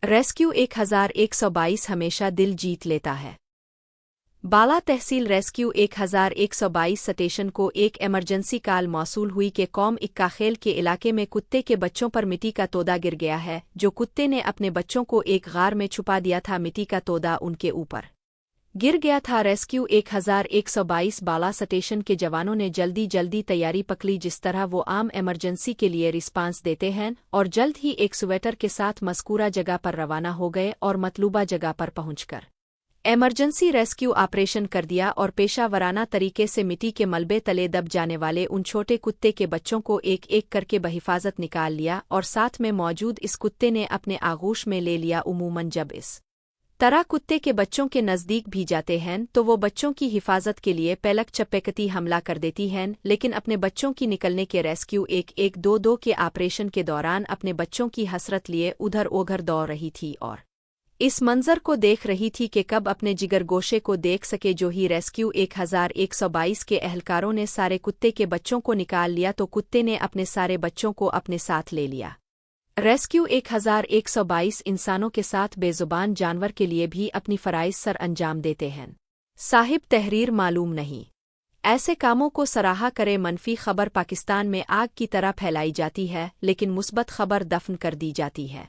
Rescue 1122 हमेशा दिल जीत लेता है। बाला तहसील रेस्क्यू 1122 स्टेशन को एक इमरजेंसी कॉल मौसूल हुई कि कौम इक्काखेल के इलाके में कुत्ते के बच्चों पर मिट्टी का तोदा गिर गया है। जो कुत्ते ने अपने बच्चों को एक गार में छुपा दिया था, मिट्टी का तोदा उनके ऊपर गिर गया था। रेस्क्यू 1122 बाला स्टेशन के जवानों ने जल्दी तैयारी पकड़ी, जिस तरह वो आम इमरजेंसी के लिए रिस्पांस देते हैं, और जल्द ही एक स्वेटर के साथ मज़कूरा जगह पर रवाना हो गए और मतलूबा जगह पर पहुंचकर इमरजेंसी रेस्क्यू ऑपरेशन कर दिया और पेशा वराना तरीके से मिट्टी के मलबे तले दब जाने वाले उन छोटे कुत्ते के बच्चों को एक एक करके बहिफाजत निकाल लिया और साथ में मौजूद इस कुत्ते ने अपने आगोश में ले लिया। उमूमन जब इस तरह कुत्ते के बच्चों के नज़दीक भी जाते हैं तो वो बच्चों की हिफाजत के लिए पलक चप्पेकती हमला कर देती हैं, लेकिन अपने बच्चों की निकलने के रेस्क्यू 1122 के ऑपरेशन के दौरान अपने बच्चों की हसरत लिए उधर ओघर दौड़ रही थी और इस मंजर को देख रही थी कि कब अपने जिगर गोशे को देख सके। जो ही रेस्क्यू 1122 के एहलकारों ने सारे कुत्ते के बच्चों को निकाल लिया तो कुत्ते ने अपने सारे बच्चों को अपने साथ ले लिया। रेस्क्यू 1122 इंसानों के साथ बेजुबान जानवर के लिए भी अपनी फराइज सर अंजाम देते हैं। साहिब तहरीर मालूम नहीं, ऐसे कामों को सराहा करे। मनफी खबर पाकिस्तान में आग की तरह फैलाई जाती है, लेकिन मुस्बत खबर दफन कर दी जाती है।